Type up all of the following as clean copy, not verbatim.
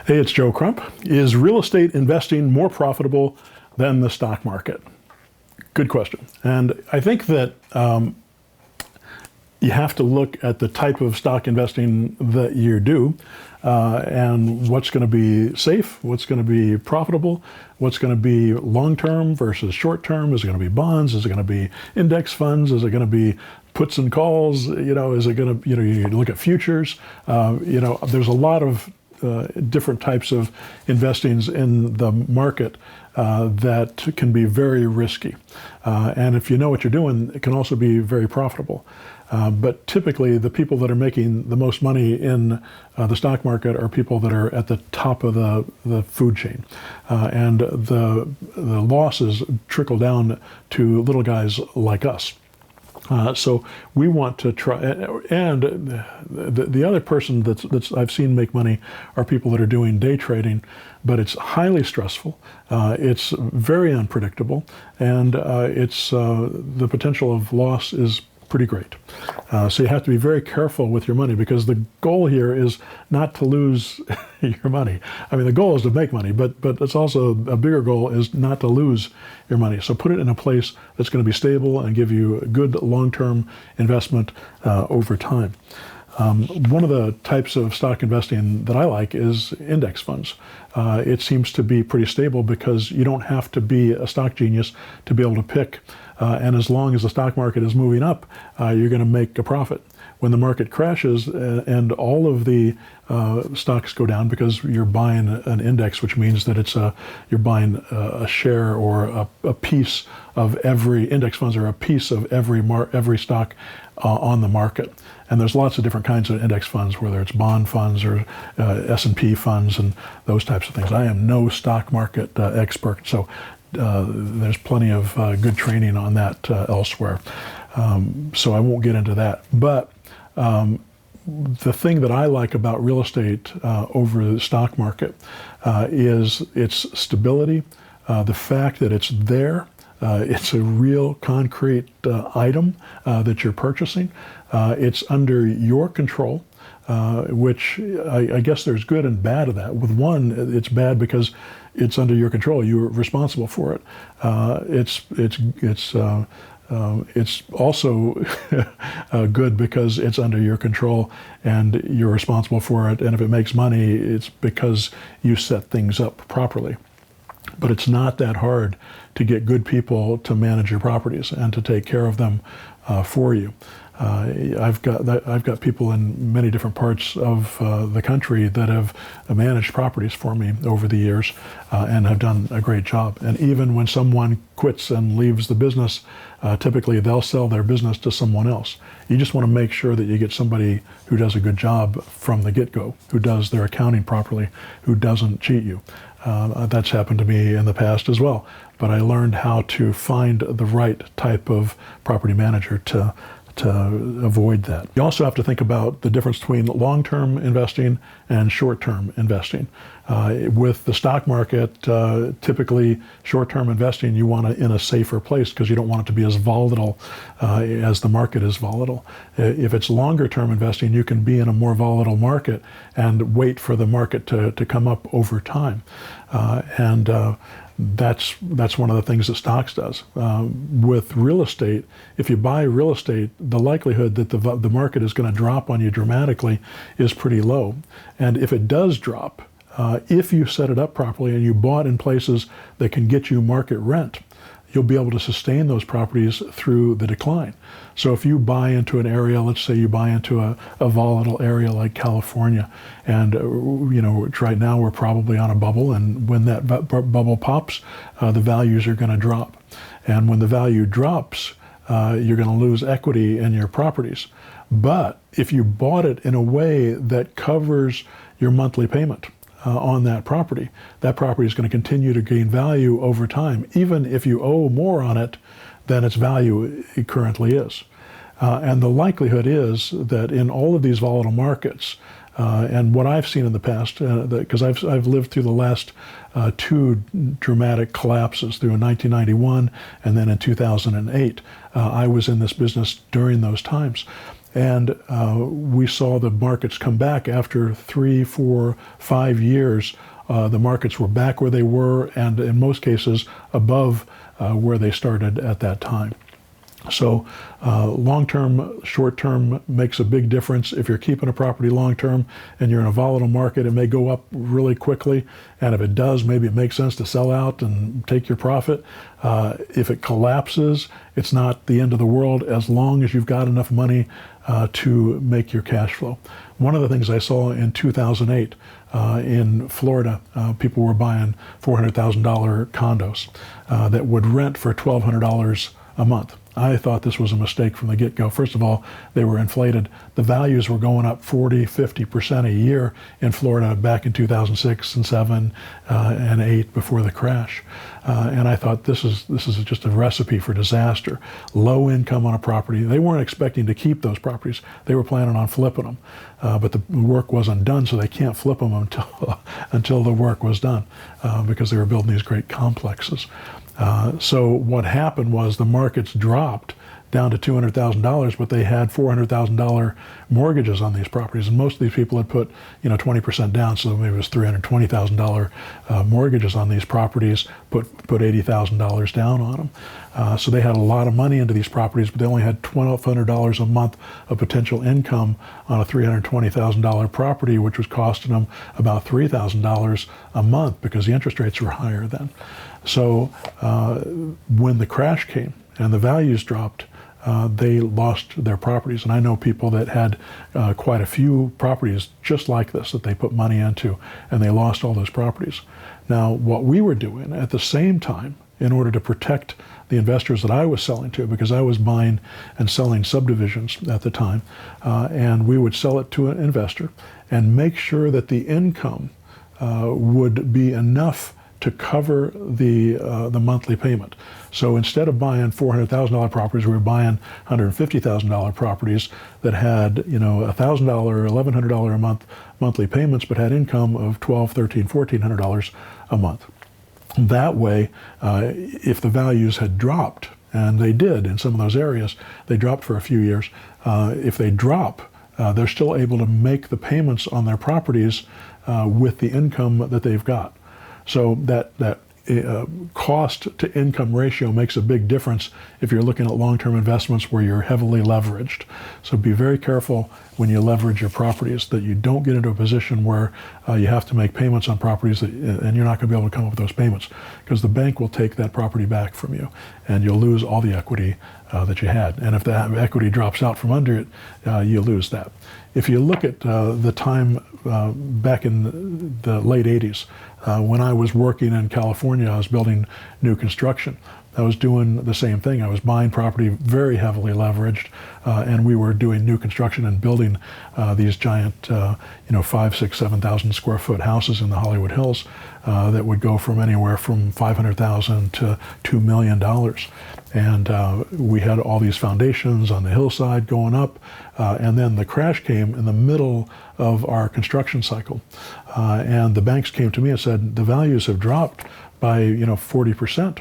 Hey, it's Joe Crump. Is real estate investing more profitable than the stock market? Good question. And I think that you have to look at the type of stock investing that you do and what's going to be safe, what's going to be profitable, what's going to be long-term versus short-term. Is it going to be bonds? Is it going to be index funds? Is it going to be puts and calls? Is it going to, you look at futures. There's a lot of different types of investings in the market that can be very risky. And if you know what you're doing, it can also be very profitable. But typically, the people that are making the most money in the stock market are people that are at the top of the food chain. And the losses trickle down to little guys like us. So we want to try, and the other person that's I've seen make money are people that are doing day trading, but it's highly stressful, it's very unpredictable, and the potential of loss is pretty great. So you have to be very careful with your money, because the goal here is not to lose your money. I mean, the goal is to make money, but it's also a bigger goal is not to lose your money. So put it in a place that's going to be stable and give you a good long-term investment over time. One of the types of stock investing that I like is index funds. It seems to be pretty stable because you don't have to be a stock genius to be able to pick. And as long as the stock market is moving up, you're going to make a profit. When the market crashes and all of the stocks go down, because you're buying an index, which means that you're buying a share or a piece of every index funds, or a piece of every stock on the market. And there's lots of different kinds of index funds, whether it's bond funds or S&P funds and those types of things. I am no stock market expert, so there's plenty of good training on that elsewhere. So I won't get into that. But the thing that I like about real estate over the stock market is its stability, the fact that it's there. It's a real concrete item that you're purchasing. It's under your control, which I guess there's good and bad of that. With one, it's bad because it's under your control. You're responsible for it. It's also good because it's under your control and you're responsible for it. And if it makes money, it's because you set things up properly. But it's not that hard to get good people to manage your properties and to take care of them for you. I've got people in many different parts of the country that have managed properties for me over the years and have done a great job. And even when someone quits and leaves the business, typically they'll sell their business to someone else. You just want to make sure that you get somebody who does a good job from the get-go, who does their accounting properly, who doesn't cheat you. That's happened to me in the past as well. But I learned how to find the right type of property manager to avoid that. You also have to think about the difference between long-term investing and short-term investing. With the stock market, typically short-term investing, you want it in a safer place because you don't want it to be as volatile as the market is volatile. If it's longer-term investing, you can be in a more volatile market and wait for the market to come up over time. That's one of the things that stocks does. With real estate, if you buy real estate, the likelihood that the market is going to drop on you dramatically is pretty low. And if it does drop, if you set it up properly and you bought in places that can get you market rent, you'll be able to sustain those properties through the decline. So if you buy into an area, let's say you buy into a volatile area like California, and right now we're probably on a bubble, and when that bubble pops, the values are going to drop. And when the value drops, you're going to lose equity in your properties. But if you bought it in a way that covers your monthly payment, on that property is going to continue to gain value over time, even if you owe more on it than its value currently is. And the likelihood is that in all of these volatile markets, and what I've seen in the past, because I've lived through the last two dramatic collapses, through in 1991 and then in 2008. I was in this business during those times. And we saw the markets come back after 3, 4, 5 years. The markets were back where they were, and in most cases above where they started at that time. So long-term, short-term makes a big difference. If you're keeping a property long-term and you're in a volatile market, it may go up really quickly. And if it does, maybe it makes sense to sell out and take your profit. If it collapses, it's not the end of the world as long as you've got enough money to make your cash flow. One of the things I saw in 2008 in Florida, people were buying $400,000 condos that would rent for $1,200 a month. I thought this was a mistake from the get-go. First of all, they were inflated. The values were going up 40, 50% a year in Florida back in 2006 and 7 and 8 before the crash. And I thought this is just a recipe for disaster. Low income on a property. They weren't expecting to keep those properties. They were planning on flipping them. But the work wasn't done, so they can't flip them until the work was done because they were building these great complexes. So what happened was the markets dropped down to $200,000, but they had $400,000 mortgages on these properties, and most of these people had put 20% down, so maybe it was $320,000 mortgages on these properties, put $80,000 down on them. So they had a lot of money into these properties, but they only had $1,200 a month of potential income on a $320,000 property, which was costing them about $3,000 a month because the interest rates were higher then. So when the crash came and the values dropped, they lost their properties. And I know people that had quite a few properties just like this that they put money into, and they lost all those properties. Now, what we were doing at the same time, in order to protect the investors that I was selling to, because I was buying and selling subdivisions at the time, and we would sell it to an investor and make sure that the income would be enough to cover the monthly payment. So instead of buying $400,000 properties, we were buying $150,000 properties that had $1,000, $1,100 a month monthly payments, but had income of $1,200, $1,300, $1,400 a month. That way, if the values had dropped, and they did in some of those areas, they dropped for a few years. If they drop, they're still able to make the payments on their properties with the income that they've got. So that cost to income ratio makes a big difference if you're looking at long-term investments where you're heavily leveraged. So be very careful when you leverage your properties that you don't get into a position where you have to make payments on properties and you're not going to be able to come up with those payments, because the bank will take that property back from you and you'll lose all the equity that you had. And if that equity drops out from under it, you lose that. If you look at the time back in the late 80s, when I was working in California, I was building new construction. I was doing the same thing. I was buying property very heavily leveraged, and we were doing new construction and building these giant, 5, 6, 7,000 square foot houses in the Hollywood Hills that would go from anywhere from $500,000 to $2 million. And we had all these foundations on the hillside going up, and then the crash came in the middle of our construction cycle. And the banks came to me and said, the values have dropped by 40%.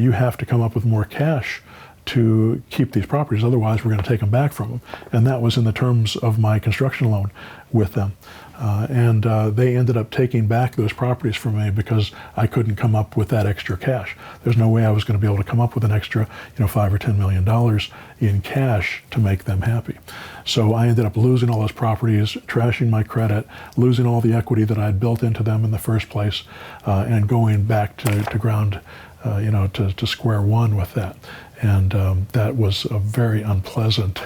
You have to come up with more cash to keep these properties, otherwise we're going to take them back from them. And that was in the terms of my construction loan with them. And they ended up taking back those properties from me because I couldn't come up with that extra cash. There's no way I was going to be able to come up with an extra, $5 or $10 million in cash to make them happy. So I ended up losing all those properties, trashing my credit, losing all the equity that I had built into them in the first place, and going back to ground, to square one with that. And that was a very unpleasant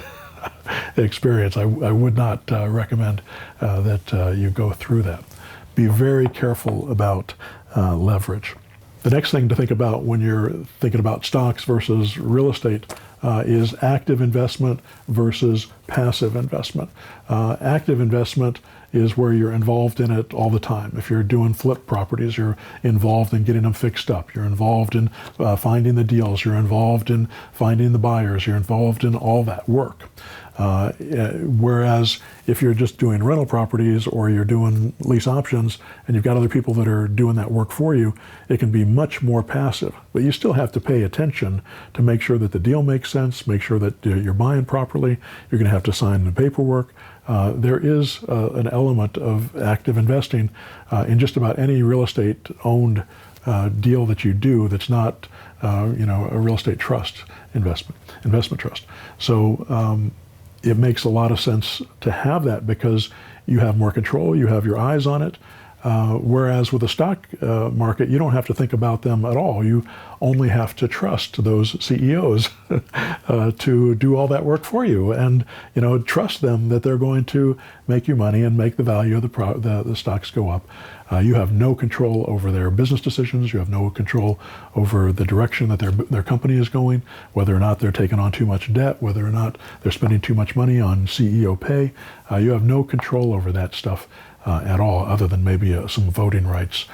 experience. I would not recommend that you go through that. Be very careful about leverage. The next thing to think about when you're thinking about stocks versus real estate is active investment versus passive investment. Active investment is where you're involved in it all the time. If you're doing flip properties, you're involved in getting them fixed up. You're involved in finding the deals. You're involved in finding the buyers. You're involved in all that work. Whereas if you're just doing rental properties or you're doing lease options and you've got other people that are doing that work for you, it can be much more passive. But you still have to pay attention to make sure that the deal makes sense, make sure that you're buying properly. You're going to have to sign the paperwork. There is an element of active investing in just about any real estate owned deal that you do that's not a real estate trust investment trust. So it makes a lot of sense to have that because you have more control, you have your eyes on it. Whereas with the stock market, you don't have to think about them at all. You only have to trust those CEOs to do all that work for you, and trust them that they're going to make you money and make the value of the stocks go up. You have no control over their business decisions. You have no control over the direction that their company is going, whether or not they're taking on too much debt, whether or not they're spending too much money on CEO pay. You have no control over that stuff at all, other than maybe some voting rights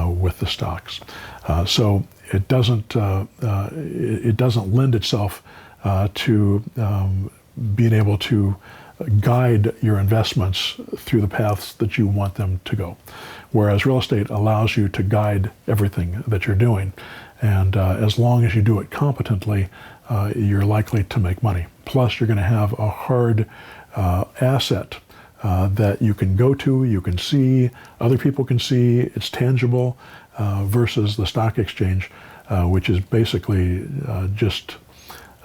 with the stocks. So it doesn't lend itself to being able to guide your investments through the paths that you want them to go. Whereas real estate allows you to guide everything that you're doing. And as long as you do it competently, you're likely to make money. Plus, you're going to have a hard asset that you can go to, you can see, other people can see, it's tangible, versus the stock exchange, which is basically just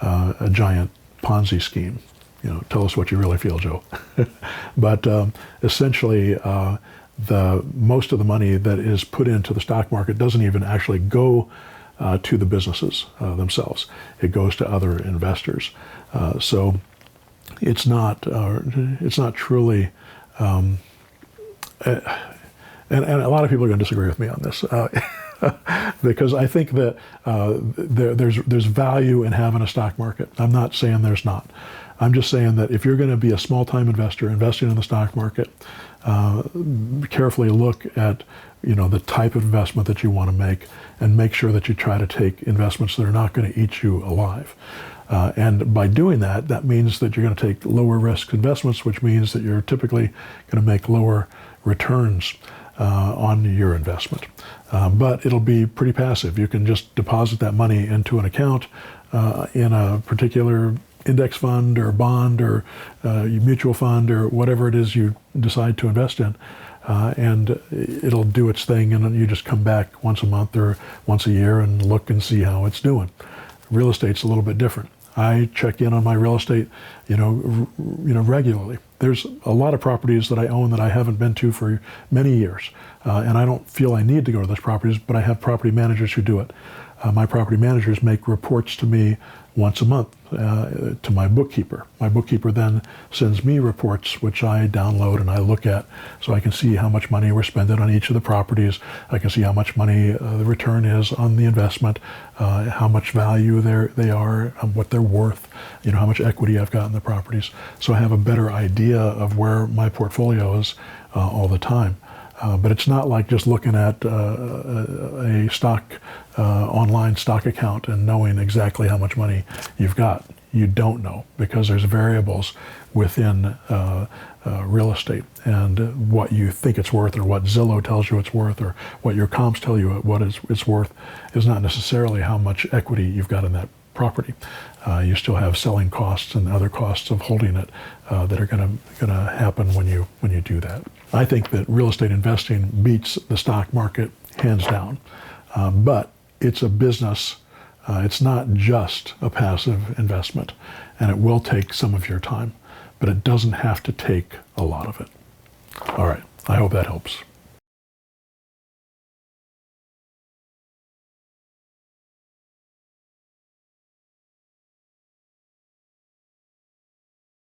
a giant Ponzi scheme. Tell us what you really feel, Joe. But essentially, most of the money that is put into the stock market doesn't even actually go to the businesses themselves. It goes to other investors. So it's not truly, and a lot of people are going to disagree with me on this, because I think that there's value in having a stock market. I'm not saying there's not. I'm just saying that if you're going to be a small-time investor investing in the stock market, carefully look at the type of investment that you want to make, and make sure that you try to take investments that are not going to eat you alive. And by doing that, that means that you're going to take lower risk investments, which means that you're typically going to make lower returns on your investment. But it'll be pretty passive. You can just deposit that money into an account in a particular index fund or bond or mutual fund or whatever it is you decide to invest in. And it'll do its thing, and then you just come back once a month or once a year and look and see how it's doing. Real estate's a little bit different. I check in on my real estate, regularly. There's a lot of properties that I own that I haven't been to for many years, and I don't feel I need to go to those properties, but I have property managers who do it. My property managers make reports to me once a month to my bookkeeper. My bookkeeper then sends me reports, which I download and I look at, so I can see how much money we're spending on each of the properties. I can see how much money the return is on the investment, how much value they are, what they're worth, how much equity I've got in the properties. So I have a better idea of where my portfolio is all the time. But it's not like just looking at a online stock account and knowing exactly how much money you've got. You don't know, because there's variables within real estate, and what you think it's worth, or what Zillow tells you it's worth, or what your comps tell you what it's worth, is not necessarily how much equity you've got in that property. You still have selling costs and other costs of holding it that are going to happen when you do that. I think that real estate investing beats the stock market hands down, but it's a business. It's not just a passive investment, and it will take some of your time, but it doesn't have to take a lot of it. All right, I hope that helps.